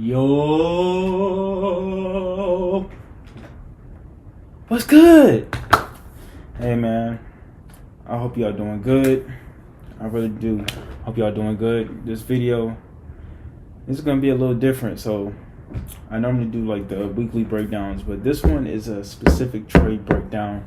Yo, what's good? Hey man, I hope y'all doing good. I really do. Hope y'all doing good. This video is gonna be a little different. So I normally do like the weekly breakdowns, but this one is a specific trade breakdown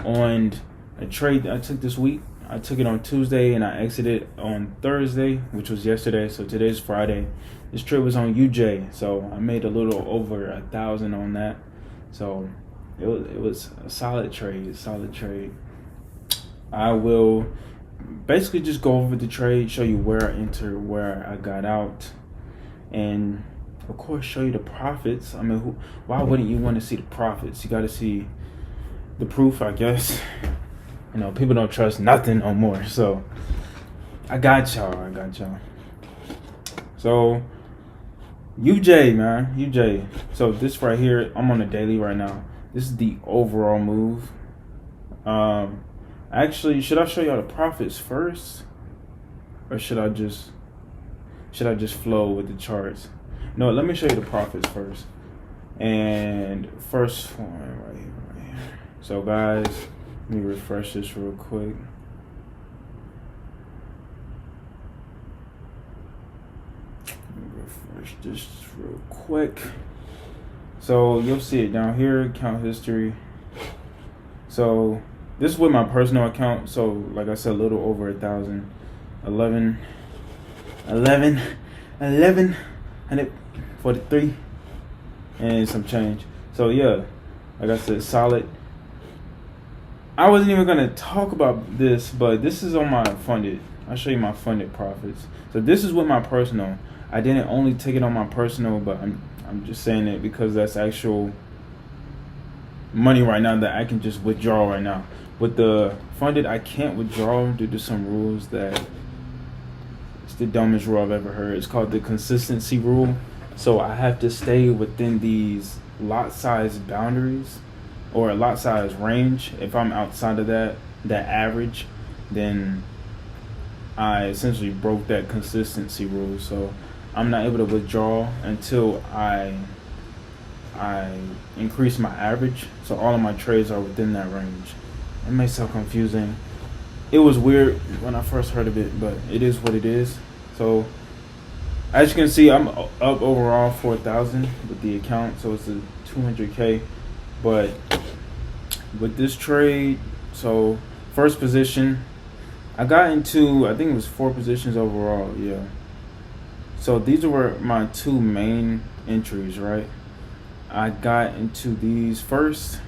on a trade that I took this week. I took it on Tuesday and I exited on Thursday, which was yesterday. So today's Friday. This trade was on UJ, so I made a little over 1,000 on that. So it was a solid trade. I will basically just go over the trade, show you where I entered, where I got out, and of course show you the profits. I mean, why wouldn't you want to see the profits? You got to see the proof, I guess. You know, people don't trust nothing no more. So I got y'all. So UJ, man, UJ. So this right here, I'm on the daily right now. This is the overall move. Actually, should I show y'all the profits first, or should I just flow with the charts? No, let me show you the profits first. And first one right here. So guys, let me refresh this real quick. Refresh this real quick. So you'll see it down here, account history. So this is with my personal account. So like I said, a little over 1,000, 1,143 and some change. So yeah, like I said, solid. I wasn't even gonna talk about this, but this is on my funded. I'll show you my funded profits. So this is with my personal. I didn't only take it on my personal, but I'm just saying it because that's actual money right now that I can just withdraw right now. With the funded, I can't withdraw due to some rules that it's the dumbest rule I've ever heard. It's called the consistency rule. So I have to stay within these lot size boundaries or a lot size range. If I'm outside of that average, then I essentially broke that consistency rule. So I'm not able to withdraw until I increase my average. So all of my trades are within that range. It may sound confusing. It was weird when I first heard of it, but it is what it is. So as you can see, I'm up overall 4,000 with the account. So it's a 200K. But with this trade, so first position, I got into, I think it was 4 positions overall. Yeah. So these were my 2 main entries, right? I got into these first.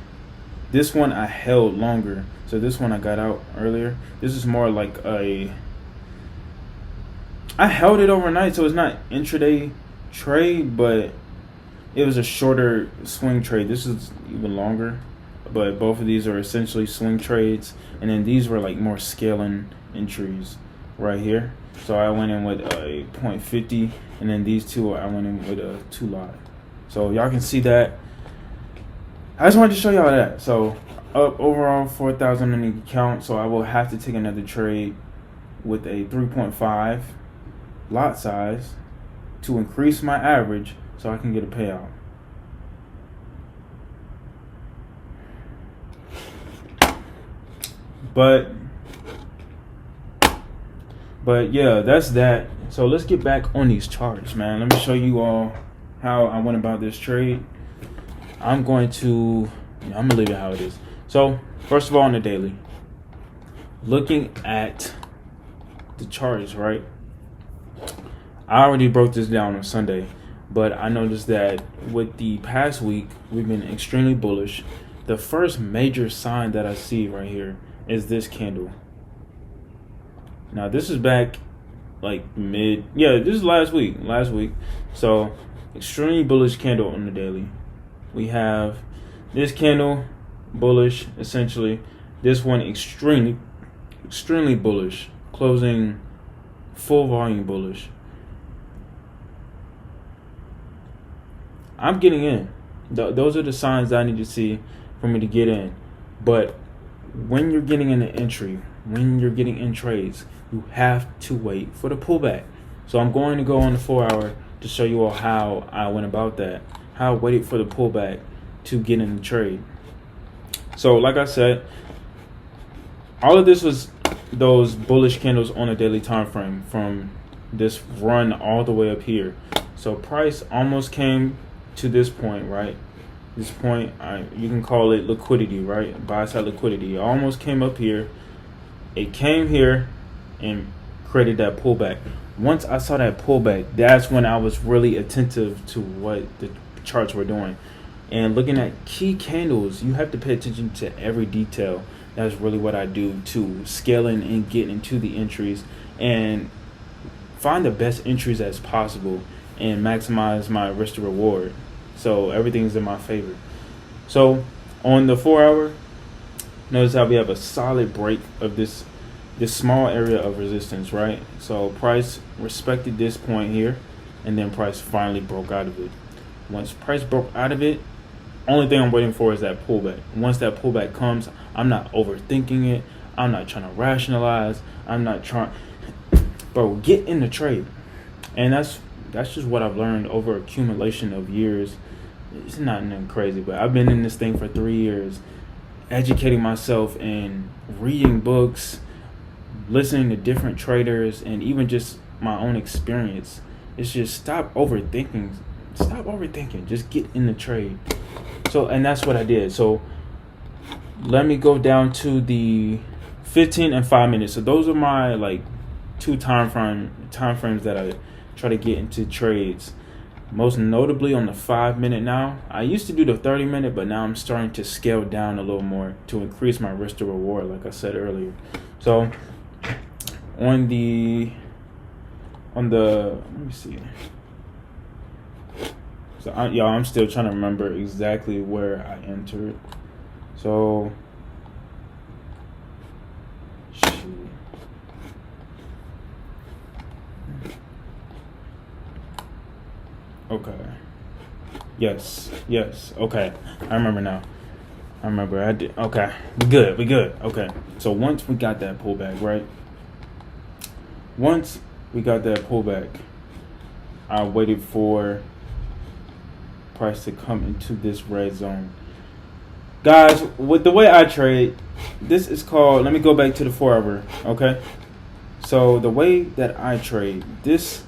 This one I held longer. So this one I got out earlier. This is more like I held it overnight, so it's not intraday trade, but it was a shorter swing trade. This is even longer, but both of these are essentially swing trades. And then these were like more scaling entries right here. So I went in with a 0.50, and then these two I went in with a 2 lot. So y'all can see that. I just wanted to show y'all that. So up overall 4,000 in the account. So I will have to take another trade with a 3.5 lot size to increase my average so I can get a payout. But yeah, that's that. So let's get back on these charts, man. Let me show you all how I went about this trade. I'm gonna leave it how it is. So first of all, on the daily, looking at the charts, right? I already broke this down on Sunday, but I noticed that with the past week, we've been extremely bullish. The first major sign that I see right here is this candle. Now this is back like this is last week. So extremely bullish candle on the daily. We have this candle bullish, essentially. This one extremely bullish, closing full volume bullish. I'm getting in. Those are the signs that I need to see for me to get in. But when you're getting in the entry, when you're getting in trades, you have to wait for the pullback. So I'm going to go on the 4 hour to show you all how I went about that, how I waited for the pullback to get in the trade. So like I said, all of this was those bullish candles on a daily time frame from this run all the way up here. So price almost came to this point, right? This point, you can call it liquidity, right? Buy side liquidity. It almost came up here. It came here and created that pullback. Once I saw that pullback, that's when I was really attentive to what the charts were doing. And looking at key candles, you have to pay attention to every detail. That's really what I do to scaling and get into the entries and find the best entries as possible and maximize my risk to reward. So everything's in my favor. So on the 4 hour, notice how we have a solid break of this small area of resistance, right? So price respected this point here, and then price finally broke out of it. Once price broke out of it, only thing I'm waiting for is that pullback. Once that pullback comes, I'm not overthinking it. I'm not trying to rationalize. I'm not trying, bro, get in the trade. And that's just what I've learned over accumulation of years. It's not nothing crazy, but I've been in this thing for 3 years, educating myself and reading books, listening to different traders, and even just my own experience. It's just stop overthinking. Just get in the trade. So, and that's what I did. So let me go down to the 15 and 5 minutes. So those are my like two time frames that I try to get into trades. Most notably on the 5 minute now. I used to do the 30 minute, but now I'm starting to scale down a little more to increase my risk to reward, like I said earlier. So on the let me see. So I'm still trying to remember exactly where I entered. So shoot. Okay. Yes. Okay. I remember now. I did. Okay. We good. Okay. So once we got that pullback, right? Once we got that pullback, I waited for price to come into this red zone. Guys, with the way I trade, this is called, let me go back to the 4 hour, okay? So the way that I trade, this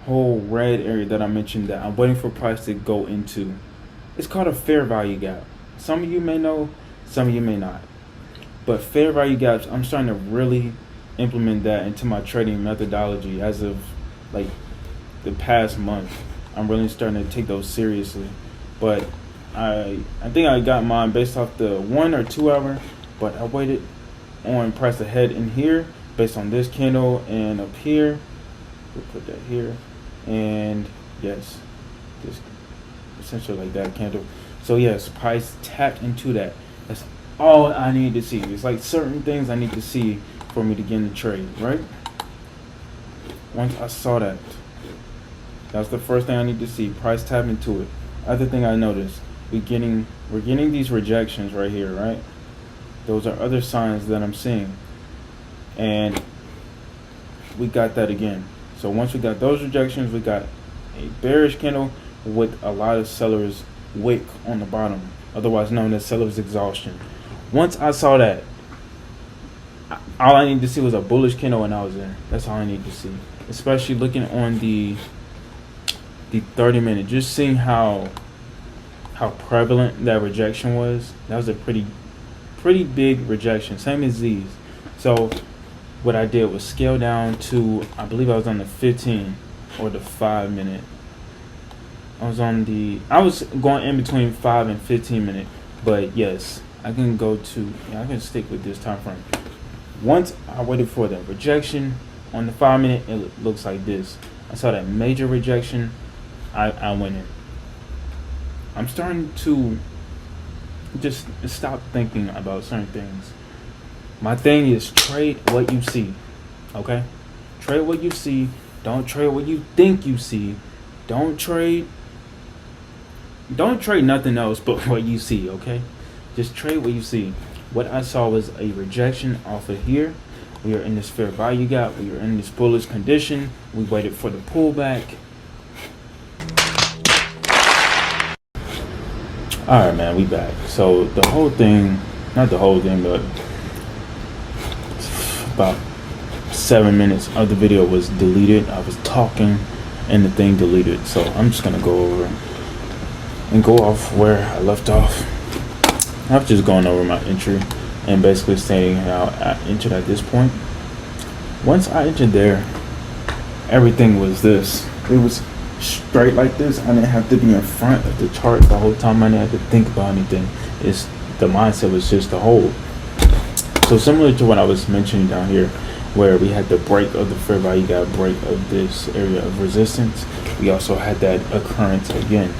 whole red area that I mentioned that I'm waiting for price to go into, it's called a fair value gap. Some of you may know, some of you may not. But fair value gaps, I'm starting to really implement that into my trading methodology as of like the past month. I'm really starting to take those seriously. But I think I got mine based off the 1 or 2 hour, but I waited on price ahead in here based on this candle and up here. We'll put that here. And yes, just essentially like that candle. So yes, price tapped into that. That's all I need to see. It's like certain things I need to see for me to get in the trade, right? Once I saw that, that's the first thing I need to see. Price tap into it. Other thing I noticed, we're getting these rejections right here, right? Those are other signs that I'm seeing. And we got that again. So once we got those rejections, we got a bearish candle with a lot of sellers wick on the bottom, otherwise known as seller's exhaustion. Once I saw that, all I needed to see was a bullish candle and I was in. That's all I need to see. Especially looking on the 30 minute, just seeing how prevalent that rejection was. That was a pretty big rejection, same as these. So what I did was scale down to, I believe I was on the 15 or the 5 minute. I was going in between 5 and 15 minute, but yes, I can stick with this time frame. Once I waited for that rejection on the 5 minute, it looks like this. I saw that major rejection. I went in. I'm starting to just stop thinking about certain things. My thing is trade what you see, okay? Trade what you see. Don't trade what you think you see. Don't trade nothing else but what you see, okay? Just trade what you see. What I saw was a rejection off of here. We are in this fair value gap. We are in this bullish condition. We waited for the pullback. All right, man, we back. So the whole thing, not the whole thing, but about 7 minutes of the video was deleted. I was talking and the thing deleted. So I'm just gonna go over and go off where I left off. I've just gone over my entry and basically saying how I entered at this point. Once I entered there, everything was this. It was straight like this. I didn't have to be in front of the chart the whole time. I didn't have to think about anything. It's the mindset was just to hold. So similar to what I was mentioning down here, where we had the break of the fair value gap break of this area of resistance, we also had that occurrence again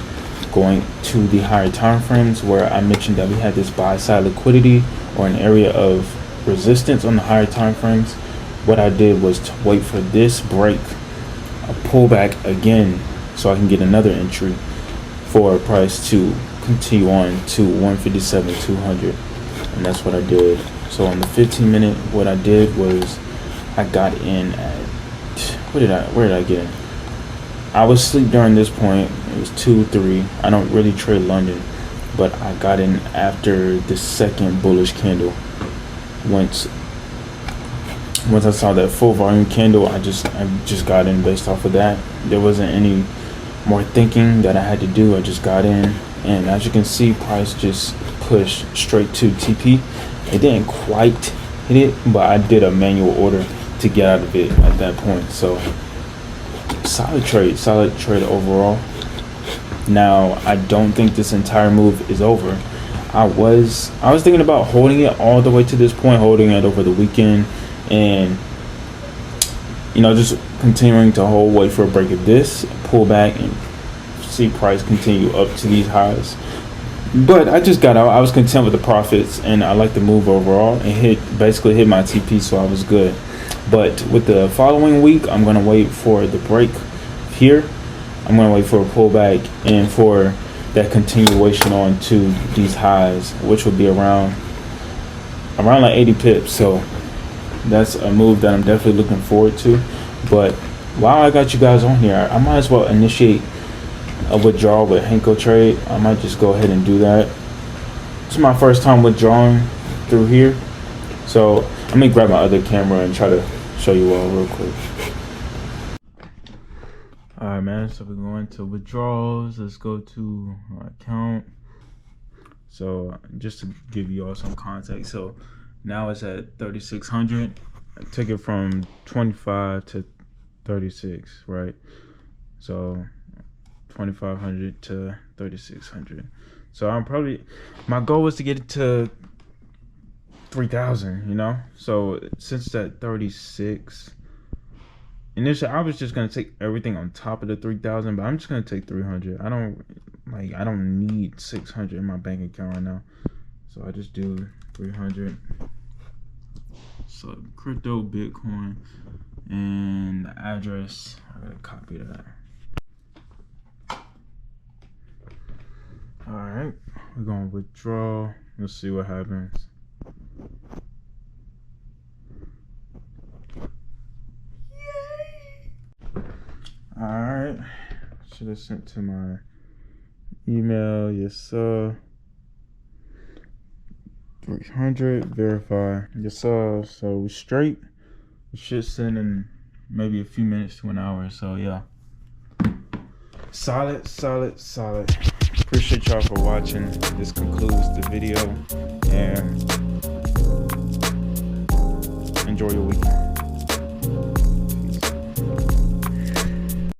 going to the higher time frames, where I mentioned that we had this buy side liquidity or an area of resistance on the higher time frames. What I did was to wait for this break, a pullback again, so I can get another entry for a price to continue on to 157.200, and that's what I did. So on the 15-minute, what I did was I got in at where did I get in? I was asleep during this point. It was 2-3. I don't really trade London, but I got in after the second bullish candle. Once I saw that full volume candle, I just got in based off of that. There wasn't any more thinking that I had to do. I just got in, and as you can see, price just pushed straight to TP. It didn't quite hit it, but I did a manual order to get out of it at that point. So solid trade overall. Now I don't think this entire move is over. I was thinking about holding it all the way to this point, holding it over the weekend, and just continuing to hold, wait for a break of this, pull back, and see price continue up to these highs. But I just got out. I was content with the profits, and I like the move overall. It basically hit my TP, so I was good. But with the following week, I'm gonna wait for the break here. I'm gonna wait for a pullback and for that continuation on to these highs, which will be around like 80 pips. So that's a move that I'm definitely looking forward to. But while I got you guys on here, I might as well initiate a withdrawal with Henko trade. I might just go ahead and do that. It's my first time withdrawing through here, so let me grab my other camera and try to show you all real quick. All right, man, so we're going to withdrawals. Let's go to our account. So just to give you all some context, so now it's at 3,600. I took it from 25 to 36, right? So 2,500 to 3,600. So my goal was to get it to 3,000, So since it's at 36, initially I was just gonna take everything on top of the 3,000, but I'm just gonna take 300. I don't need 600 in my bank account right now, so I just do 300. So crypto, Bitcoin, and the address, I gotta copy that. All right, we're gonna withdraw. Let's see what happens. All right, should have sent to my email. Yes, sir. 300, verify. Yes, sir. So we straight. We should send in maybe a few minutes to an hour. So yeah, solid. Appreciate y'all for watching. This concludes the video, and enjoy your weekend.